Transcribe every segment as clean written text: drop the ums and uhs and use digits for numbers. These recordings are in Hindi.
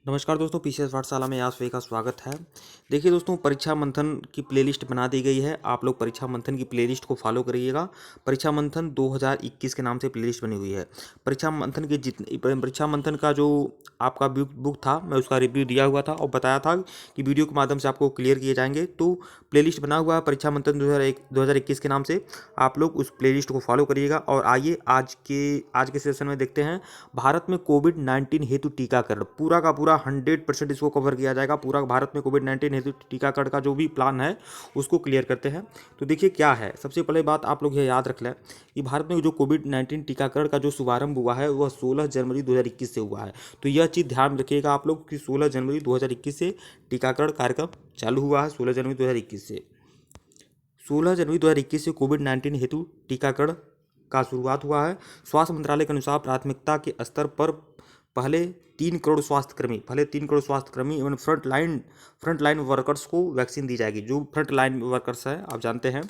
नमस्कार दोस्तों, पीसीएस पाठशाला में आप सभी का स्वागत है। देखिए दोस्तों, परीक्षा मंथन की प्लेलिस्ट बना दी गई है। आप लोग परीक्षा मंथन की प्लेलिस्ट को फॉलो करिएगा। परीक्षा मंथन 2021 के नाम से प्लेलिस्ट बनी हुई है। परीक्षा मंथन का जो आपका बुक था, मैं उसका रिव्यू दिया हुआ था और बताया था कि वीडियो के माध्यम से आपको क्लियर किए जाएंगे। तो प्लेलिस्ट बना हुआ है परीक्षा मंथन 2021 के नाम से। आप लोग उस प्लेलिस्ट को फॉलो करिएगा। और आइए आज के सेशन में देखते हैं भारत में कोविड-19 हेतु टीकाकरण। पूरा का पूरा 100% इसको कवर किया जाएगा। पूरा भारत में कोविड-19 हेतु टीकाकरण का जो भी प्लान है उसको क्लियर करते हैं। तो देखिए क्या है, सबसे पहले बात आप लोग ये याद रख लें कि भारत में जो कोविड-19 टीकाकरण का जो शुभारंभ हुआ है वह 16 जनवरी 2021 से हुआ है। तो यह चीज़ ध्यान रखिएगा आप लोग कि 16 जनवरी 2021 से टीकाकरण कार्यक्रम चालू हुआ है। 16 जनवरी 2021 से 2021 से कोविड-19 हेतु टीकाकरण का शुरुआत हुआ है। स्वास्थ्य मंत्रालय के अनुसार प्राथमिकता के स्तर पर पहले 3 करोड़ स्वास्थ्यकर्मी एवं फ्रंटलाइन वर्कर्स को वैक्सीन दी जाएगी। जो फ्रंटलाइन वर्कर्स है, आप जानते हैं,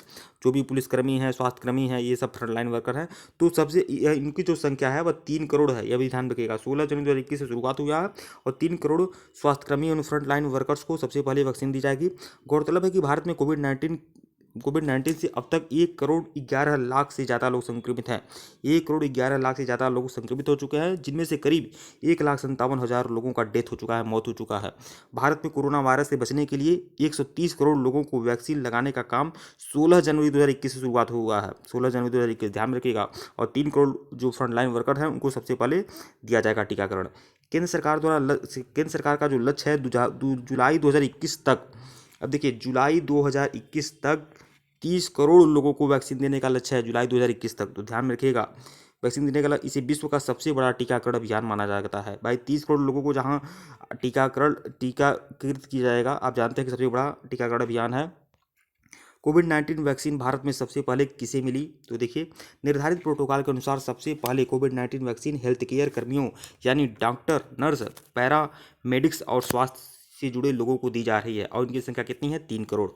जो भी पुलिसकर्मी हैं, स्वास्थ्यकर्मी हैं, ये सब फ्रंटलाइन वर्कर हैं। तो सबसे इनकी जो संख्या है वह 3 करोड़ है। यह भी ध्यान रखिएगा। 16 जनवरी 2021 से शुरुआत हुआ है और 3 करोड़ स्वास्थ्यकर्मी एवं फ्रंटलाइन वर्कर्स को सबसे पहले वैक्सीन दी जाएगी। गौरतलब है कि भारत में कोविड-19 से अब तक 1 करोड़ 11 लाख से ज़्यादा लोग संक्रमित हैं। 1 करोड़ 11 लाख से ज़्यादा लोग संक्रमित हो चुके हैं, जिनमें से करीब 1,57,000 लोगों का डेथ हो चुका है, मौत हो चुका है। भारत में कोरोना वायरस से बचने के लिए 130 करोड़ लोगों को वैक्सीन लगाने का काम 16 जनवरी 2021 से शुरुआत हुआ है। 16 जनवरी 2021 ध्यान रखिएगा। और 3 करोड़ जो फ्रंटलाइन वर्कर हैं उनको सबसे पहले दिया जाएगा टीकाकरण। केंद्र सरकार का जो लक्ष्य है जुलाई 2021 तक, अब देखिए जुलाई 2021 तक 30 करोड़ लोगों को वैक्सीन देने का लक्ष्य है। जुलाई 2021 तक, तो ध्यान में रखिएगा। वैक्सीन देने का इसे विश्व का सबसे बड़ा टीकाकरण अभियान माना जाता है। भाई 30 करोड़ लोगों को जहां टीकाकृत किया जाएगा, आप जानते हैं कि सबसे बड़ा टीकाकरण अभियान है। कोविड-19 वैक्सीन भारत में सबसे पहले किसे मिली? तो देखिए, निर्धारित प्रोटोकॉल के अनुसार सबसे पहले कोविड-19 वैक्सीन हेल्थ केयर कर्मियों यानी डॉक्टर, नर्स, पैरामेडिक्स और स्वास्थ्य से जुड़े लोगों को दी जा रही है। और इनकी संख्या कितनी है? 3 करोड़।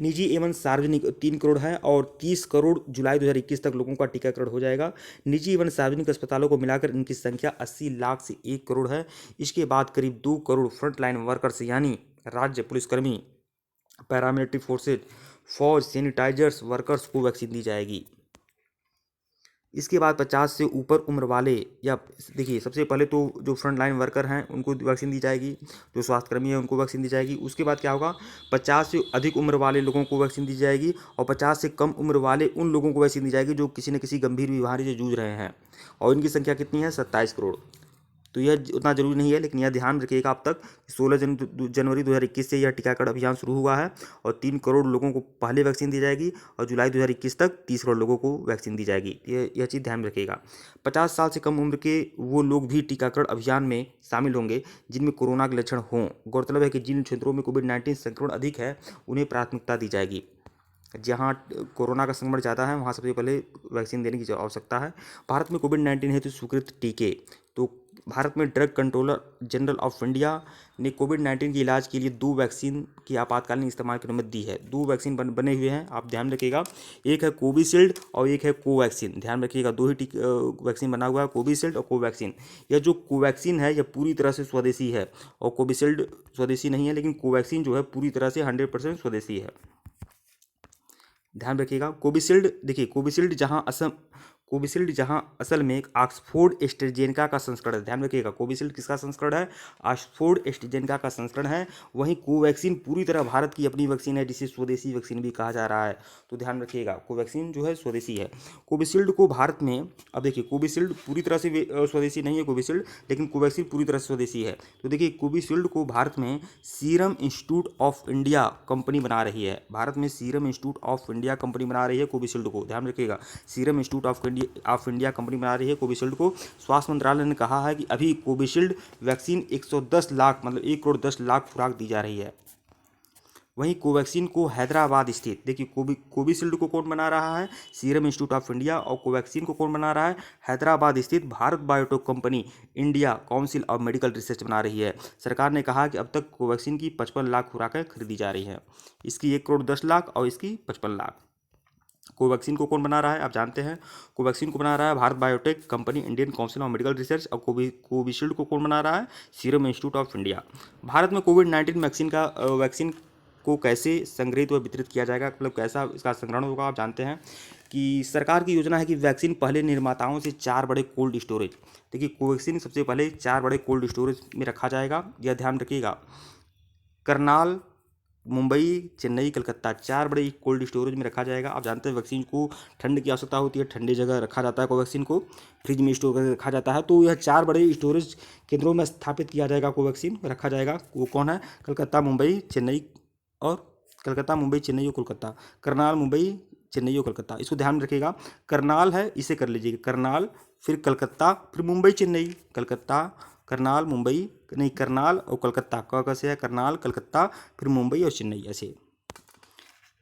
निजी एवं सार्वजनिक 3 करोड़ है और 30 करोड़ जुलाई 2021 तक लोगों का टीकाकरण हो जाएगा। निजी एवं सार्वजनिक अस्पतालों को मिलाकर इनकी संख्या 80 लाख से 1 करोड़ है। इसके बाद करीब 2 करोड़ फ्रंटलाइन वर्कर्स यानी राज्य पुलिसकर्मी, पैरामिलिट्री फोर्सेज, फौज, सैनिटाइजर्स वर्कर्स को वैक्सीन दी जाएगी। इसके बाद 50 से ऊपर उम्र वाले, या देखिए सबसे पहले तो जो फ्रंट लाइन वर्कर हैं उनको वैक्सीन दी जाएगी, जो स्वास्थ्यकर्मी हैं उनको वैक्सीन दी जाएगी। उसके बाद क्या होगा? 50 से अधिक उम्र वाले लोगों को वैक्सीन दी जाएगी और 50 से कम उम्र वाले उन लोगों को वैक्सीन दी जाएगी जो किसी न किसी गंभीर बीमारी से जूझ रहे हैं। और इनकी संख्या कितनी है? 27 करोड़। तो यह उतना जरूरी नहीं है, लेकिन यह ध्यान रखिएगा आप तक 16 जनवरी 2021 से यह टीकाकरण अभियान शुरू हुआ है और 3 करोड़ लोगों को पहले वैक्सीन दी जाएगी और जुलाई 2021 तक 30 करोड़ लोगों को वैक्सीन दी जाएगी। यह चीज़ ध्यान रखिएगा। 50 साल से कम उम्र के वो लोग भी टीकाकरण अभियान में शामिल होंगे जिनमें कोरोना के लक्षण हों। गौरतलब है कि जिन क्षेत्रों में कोविड-19 संक्रमण अधिक है उन्हें प्राथमिकता दी जाएगी। जहाँ कोरोना का संक्रमण ज़्यादा है वहाँ सबसे पहले वैक्सीन देने की आवश्यकता है। भारत में कोविड-19 हेतु स्वीकृत टीके। तो भारत में drug controller general of India ने कोविड-19 के इलाज के लिए 2 वैक्सीन की आपातकालीन इस्तेमाल की अनुमति दी है। 2 वैक्सीन बने हुए हैं, आप ध्यान रखिएगा। एक है कोविशील्ड और एक है कोवैक्सीन। ध्यान रखिएगा, 2 ही वैक्सीन बना हुआ है, कोविशील्ड और कोवैक्सीन। यह जो कोवैक्सीन है यह पूरी तरह से स्वदेशी है और कोविशील्ड स्वदेशी नहीं है, लेकिन कोवैक्सीन जो है पूरी तरह से 100% स्वदेशी है। ध्यान रखिएगा। कोविशील्ड, देखिए कोविशील्ड जहां असल में एक ऑक्सफोर्ड एस्ट्राजेनेका का संस्करण है। ध्यान रखिएगा, कोविशील्ड किसका संस्करण है? ऑक्सफोर्ड एस्ट्राजेनेका का संस्करण है। वहीं कोवैक्सीन पूरी तरह भारत की अपनी वैक्सीन है, जिसे स्वदेशी वैक्सीन भी कहा जा रहा है। तो ध्यान रखिएगा, कोवैक्सीन जो है स्वदेशी है। कोविशील्ड को भारत में, अब देखिए कोविशील्ड पूरी तरह से स्वदेशी नहीं है कोविशील्ड, लेकिन कोवैक्सीन पूरी तरह से स्वदेशी है। तो देखिए कोविशील्ड को भारत में serum institute of India company बना रही है। भारत में serum institute of India company बना रही है कोविशील्ड को। ध्यान रखिएगा, serum institute of India company बना रही है कोविशील्ड को। स्वास्थ्य मंत्रालय ने कहा है कि अभी कोविशील्ड वैक्सीन 110 लाख, मतलब 1 करोड़ 10 लाख खुराक दी जा रही है। वहीं कोवैक्सीन को हैदराबाद स्थित, देखिए कोविशील्ड को कौन बना रहा है? Serum institute of India. और कोवैक्सीन को कौन बना रहा है? हैदराबाद स्थित Bharat biotech company India council of medical research बना रही है। सरकार ने कहा कि अब तक कोवैक्सीन की 55 लाख खुराकें खरीदी जा रही हैं। इसकी 1 करोड़ 10 लाख और इसकी 55 लाख। कोवैक्सीन को कौन बना रहा है आप जानते हैं। कोवैक्सीन को बना रहा है Bharat biotech company, Indian council of medical research. और कोविशील्ड को कौन बना रहा है, serum institute of India. Bharat में कोविड-19 वैक्सीन को कैसे संग्रहित व वितरित किया जाएगा, मतलब कैसा इसका संग्रहण होगा आप जानते हैं कि सरकार की योजना है कि वैक्सीन पहले निर्माताओं से 4 बड़े कोल्ड स्टोरेज, देखिए कोवैक्सीन सबसे पहले 4 बड़े कोल्ड स्टोरेज में रखा जाएगा, यह ध्यान रखिएगा। करनाल, मुंबई, चेन्नई, कलकत्ता, 4 बड़े कोल्ड स्टोरेज में रखा जाएगा। आप जानते हैं वैक्सीन को ठंड की आवश्यकता होती है, ठंडी जगह रखा जाता है, कोवैक्सीन को फ्रिज में स्टोर करके रखा जाता है। तो यह 4 बड़े स्टोरेज केंद्रों में स्थापित किया जाएगा, कोवैक्सीन रखा जाएगा। वो कौन है, कलकत्ता, मुंबई, चेन्नई और कोलकाता। करनाल, मुंबई, चेन्नई और कोलकाता, इसको ध्यान में रखिएगा। करनाल है, इसे कर लीजिएगा, करनाल, फिर कलकत्ता, फिर मुंबई, चेन्नई, कलकत्ता, करनाल, मुंबई, नहीं करनाल और कलकत्ता, कैसे है, करनाल, कलकत्ता, फिर मुंबई और चेन्नई, ऐसे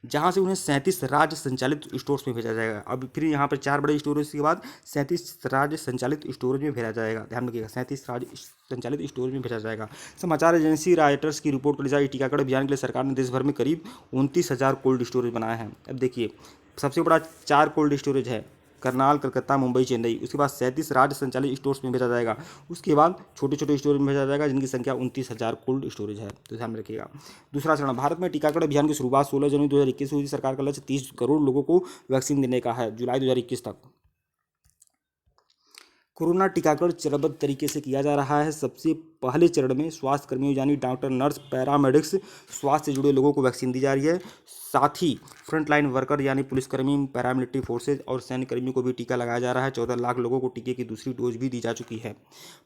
जहाँ से उन्हें 37 राज्य संचालित स्टोर्स में भेजा जाएगा। अब फिर यहाँ पर 4 बड़े स्टोरेज के बाद 37 राज्य संचालित स्टोरेज में भेजा जाएगा, ध्यान रखिएगा, 37 राज्य संचालित स्टोरेज में भेजा जाएगा। समाचार एजेंसी रॉयटर्स की रिपोर्ट के अनुसार टीकाकरण अभियान के लिए सरकार ने देश भर में करीब 29,000 कोल्ड स्टोरेज बनाए हैं। अब देखिए सबसे बड़ा 4 कोल्ड स्टोरेज है, करनाल, कलकत्ता, मुंबई, चेन्नई। उसके बाद 37 राज्य संचालित स्टोर्स में भेजा जाएगा। उसके बाद छोटे छोटे स्टोरेज में भेजा जाएगा, जिनकी संख्या 29,000 कोल्ड स्टोरेज है, तो ध्यान में रखिएगा। दूसरा चरण, भारत में टीकाकरण अभियान की शुरुआत 16 जनवरी 2021 से हुई। सरकार का लक्ष्य 30 करोड़ लोगों को वैक्सीन देने का है, जुलाई 2021 तक। कोरोना टीकाकरण चरणबद्ध तरीके से किया जा रहा है। सबसे पहले चरण में स्वास्थ्य कर्मियों यानी डॉक्टर, नर्स, पैरामेडिक्स, स्वास्थ्य से जुड़े लोगों को वैक्सीन दी जा रही है। साथ ही फ्रंटलाइन वर्कर यानी पुलिसकर्मी, पैरामिलिट्री फोर्सेज और सैन्य कर्मियों को भी टीका लगाया जा रहा है। 14 लाख लोगों को टीके की दूसरी डोज भी दी जा चुकी है।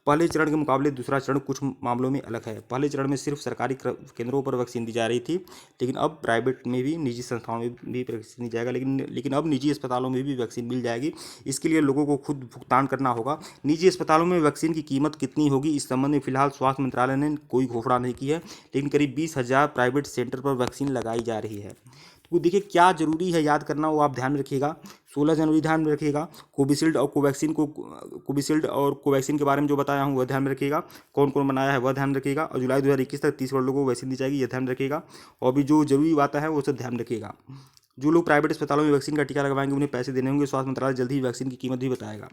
पहले चरण के मुकाबले दूसरा चरण कुछ मामलों में अलग है। पहले चरण में सिर्फ सरकारी केंद्रों पर वैक्सीन दी जा रही थी, लेकिन अब प्राइवेट में भी, निजी संस्थाओं में भी वैक्सीन दी जाएगा, लेकिन अब निजी अस्पतालों में भी वैक्सीन मिल जाएगी। इसके लिए लोगों को खुद भुगतान करना होगा। निजी अस्पतालों में वैक्सीन की कीमत कितनी होगी, इस संबंध में फिलहाल स्वास्थ्य मंत्रालय ने कोई घोषणा नहीं की है, लेकिन करीब 20,000 प्राइवेट सेंटर पर वैक्सीन लगाई जा रही है। तो देखिए क्या जरूरी है याद करना, वो आप ध्यान में रखिएगा। 16 जनवरी ध्यान में रखिएगा। कोविशील्ड और कोवैक्सीन के बारे में जो बताया हूँ वह ध्यान में रखिएगा। कौन कौन बनाया है वह ध्यान रखिएगा। और जुलाई 2021 तक 30 करोड़ लोगों को वैक्सीन दी जाएगी, यह ध्यान रखिएगा। और भी जो जरूरी बातें हैं वो सब ध्यान रखिएगा। जो लोग प्राइवेट अस्पतालों में वैक्सीन का टीका लगवाएंगे उन्हें पैसे देने होंगे। स्वास्थ्य मंत्रालय जल्द ही वैक्सीन की कीमत भी बताएगा,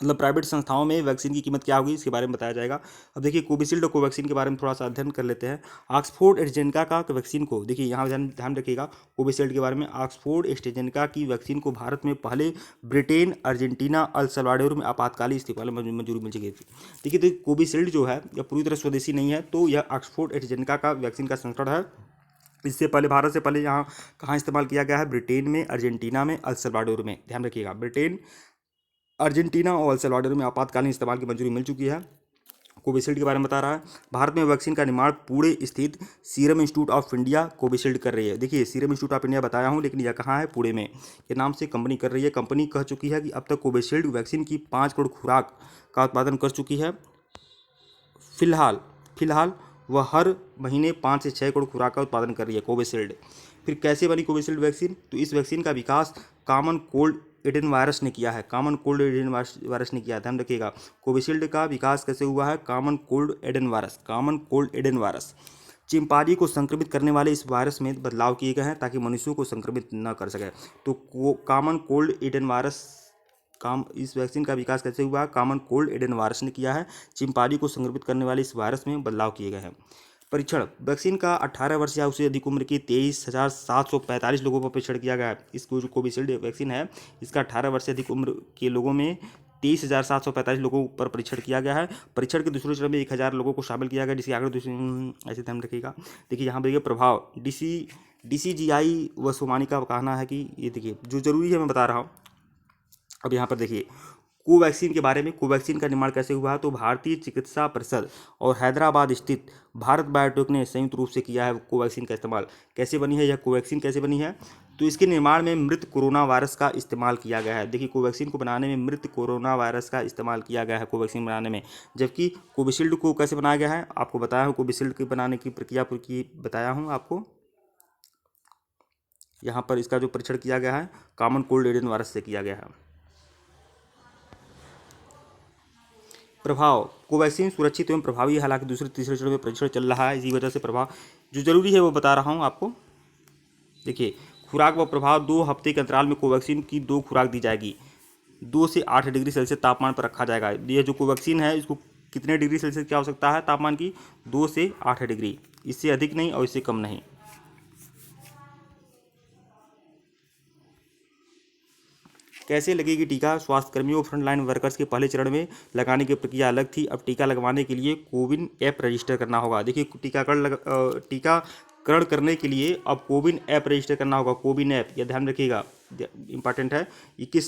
मतलब प्राइवेट संस्थाओं में वैक्सीन की कीमत क्या होगी इसके बारे में बताया जाएगा। अब देखिए कोविशील्ड और कोवैक्सीन के बारे में थोड़ा सा अध्ययन कर लेते हैं। ऑक्सफोर्ड एस्ट्राजेनेका का वैक्सीन को, देखिए यहाँ ध्यान रखिएगा कोविशील्ड के बारे में। ऑक्सफोर्ड एस्ट्राजेनेका की वैक्सीन को भारत में पहले ब्रिटेन, अर्जेंटीना, अल सल्वाडोर में आपातकालीन स्थिति में मंजूरी मिल चुकी थी। देखिए कोविशील्ड जो है यह पूरी तरह स्वदेशी नहीं है, तो यह ऑक्सफोर्ड एस्ट्राजेनेका का वैक्सीन का संस्करण है। इससे पहले भारत से पहले यहाँ कहाँ इस्तेमाल किया गया है, ब्रिटेन में, अर्जेंटीना में, अल सल्वाडोर में, ध्यान रखिएगा। ब्रिटेन, अर्जेंटीना और अल सल्वाडोर में आपातकालीन इस्तेमाल की मंजूरी मिल चुकी है। कोविशील्ड के बारे में बता रहा है। भारत में वैक्सीन का निर्माण पुणे स्थित serum institute of India Covishield कर रही है। देखिए सीरम इंस्टीट्यूट ऑफ इंडिया बताया हूँ, लेकिन यह कहाँ है, पुणे में, ये नाम से कंपनी कर रही है। कंपनी कह चुकी है कि अब तक कोविशील्ड वैक्सीन की 5 करोड़ खुराक का उत्पादन कर चुकी है। फिलहाल वह हर महीने 5 से 6 करोड़ खुराक का उत्पादन कर रही है कोविशील्ड। फिर कैसे बनी कोविशील्ड वैक्सीन, तो इस वैक्सीन का विकास कॉमन कोल्ड एडेनोवायरस ने किया है। कॉमन कोल्ड एडेनोवायरस ने किया, ध्यान रखिएगा। कोविशील्ड का विकास कैसे हुआ है, कॉमन कोल्ड एडेनोवायरस। चिंपांजी को संक्रमित करने वाले इस वायरस में बदलाव किए गए हैं ताकि मनुष्यों को संक्रमित न कर सके। तो कॉमन कोल्ड एडेनोवायरस इस वैक्सीन का विकास कैसे हुआ, कॉमन कोल्ड एडेनोवायरस ने किया है। चिंपांजी को संक्रमित करने वाले इस वायरस में बदलाव किए गए हैं। परीक्षण, वैक्सीन का 18 वर्ष या उससे अधिक उम्र की 23,745 लोगों पर परीक्षण किया गया है। इसको जो कोविशील्ड वैक्सीन है इसका 18 वर्ष से अधिक उम्र के लोगों में 23,745 लोगों पर परीक्षण किया गया है। परीक्षण के दूसरे चरण में 1,000 लोगों को शामिल किया गया, जिसके आगे दूसरे ऐसे ध्यान रखिएगा। देखिए यहाँ देखिए प्रभाव, DCGI व सोमानी का कहना है कि ये देखिए जो जरूरी है मैं बता रहा हूँ। अब यहाँ पर देखिए कोवैक्सीन के बारे में, कोवैक्सीन का निर्माण कैसे हुआ है, तो भारतीय चिकित्सा परिषद और हैदराबाद स्थित भारत बायोटेक ने संयुक्त रूप से किया है कोवैक्सीन का इस्तेमाल। कैसे बनी है यह कोवैक्सीन, कैसे बनी है, तो इसके निर्माण में मृत कोरोना वायरस का इस्तेमाल किया गया है। देखिए कोवैक्सीन को बनाने में मृत कोरोना वायरस का इस्तेमाल किया गया है कोवैक्सीन बनाने में। जबकि कोविशील्ड को कैसे बनाया गया है आपको बताया हूँ, कोविशील्ड के बनाने की प्रक्रिया बताया हूँ आपको। यहाँ पर इसका जो परीक्षण किया गया है कॉमन कोल्ड एडेनोवायरस से किया गया है। प्रभाव, कोवैक्सीन सुरक्षित एवं प्रभावी है, हालांकि दूसरे तीसरे चरण में परीक्षण चल रहा है, इसी वजह से प्रभाव जो जरूरी है वो बता रहा हूँ आपको। देखिए खुराक व प्रभाव 2 हफ्ते के अंतराल में कोवैक्सीन की 2 खुराक दी जाएगी। 2 से 8 डिग्री सेल्सियस तापमान पर रखा जाएगा। ये जो कोवैक्सीन है इसको कितने डिग्री सेल्सियस की आवश्यकता है तापमान की? 2 से 8 डिग्री, इससे अधिक नहीं और इससे कम नहीं। कैसे लगेगी टीका? स्वास्थ्यकर्मियों फ्रंटलाइन वर्कर्स के पहले चरण में लगाने की प्रक्रिया अलग थी। अब टीका लगवाने के लिए कोविन ऐप रजिस्टर करना होगा। देखिए टीकाकरण करने के लिए अब कोविन ऐप रजिस्टर करना होगा। कोविन ऐप, यह ध्यान रखिएगा, इंपॉर्टेंट है। ये किस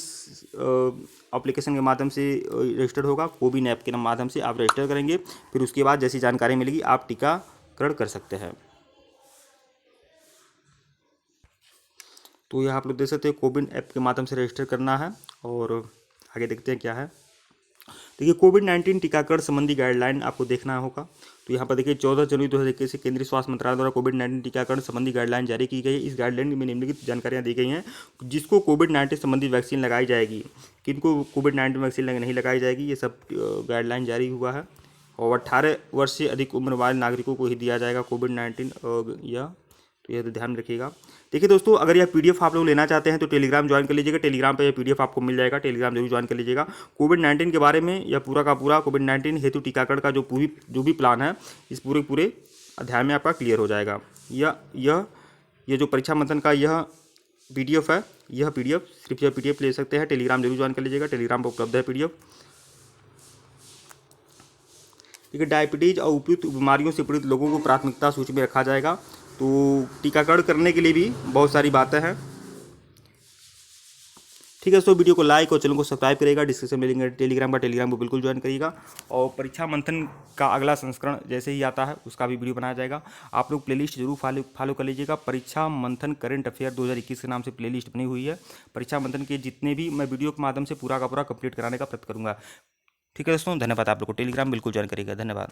एप्लीकेशन के माध्यम से रजिस्टर होगा? कोविन ऐप के माध्यम से आप रजिस्टर करेंगे। फिर उसके बाद जैसी जानकारी मिलेगी आप टीकाकरण कर सकते हैं। तो यह आप लोग देख सकते हैं, कोविन ऐप के माध्यम से रजिस्टर करना है। और आगे देखते हैं क्या है। देखिए कोविड-19 टीकाकरण संबंधी गाइडलाइन आपको देखना होगा। तो यहाँ पर देखिए 14 जनवरी 2021 से केंद्रीय स्वास्थ्य मंत्रालय द्वारा कोविड-19 टीकाकरण संबंधी गाइडलाइन जारी की गई है। इस गाइडलाइन में निम्नलिखित जानकारियाँ दी गई हैं। जिसको कोविड-19 संबंधी वैक्सीन लगाई जाएगी, किनको कोविड-19 वैक्सीन नहीं लगाई जाएगी, ये सब गाइडलाइन जारी हुआ है। और 18 वर्ष से अधिक उम्र वाले नागरिकों को ही दिया जाएगा कोविड-19 तो यह तो ध्यान रखिएगा। देखिए दोस्तों, अगर यह पीडीएफ आप लोग लेना चाहते हैं तो टेलीग्राम ज्वाइन कर लीजिएगा। टेलीग्राम पे यह पीडीएफ आपको मिल जाएगा, टेलीग्राम जरूर ज्वाइन कर लीजिएगा। कोविड-19 के बारे में यह पूरा का पूरा कोविड-19 हेतु टीकाकरण का जो भी प्लान है इस पूरे अध्याय में आपका क्लियर हो जाएगा। ये जो परीक्षा मंथन का यह पीडीएफ है, यह पीडीएफ सिर्फ यह पीडीएफ ले सकते हैं। टेलीग्राम जरूर ज्वाइन कर लीजिएगा, टेलीग्राम पर उपलब्ध है पीडीएफ। ठीक है, डायबिटीज और उपयुक्त बीमारियों से पीड़ित लोगों को प्राथमिकता सूची में रखा जाएगा। तो टीकाकरण करने के लिए भी बहुत सारी बातें हैं। ठीक है दोस्तों, वीडियो को लाइक और चैनल को सब्सक्राइब करिएगा। डिस्क्रिप्शन में लिंक है टेलीग्राम का, टेलीग्राम को बिल्कुल ज्वाइन करिएगा। और परीक्षा मंथन का अगला संस्करण जैसे ही आता है उसका भी वीडियो बनाया जाएगा। आप लोग प्लेलिस्ट जरूर फॉलो कर लीजिएगा। परीक्षा मंथन करंट अफेयर 2021 के नाम से प्लेलिस्ट बनी हुई है। परीक्षा मंथन के जितने भी मैं वीडियो के माध्यम से पूरा का पूरा कंप्लीट कराने का प्रयत्न करूँगा। ठीक है दोस्तों, धन्यवाद। आप लोग को टेलीग्राम बिल्कुल ज्वाइन करिएगा। धन्यवाद।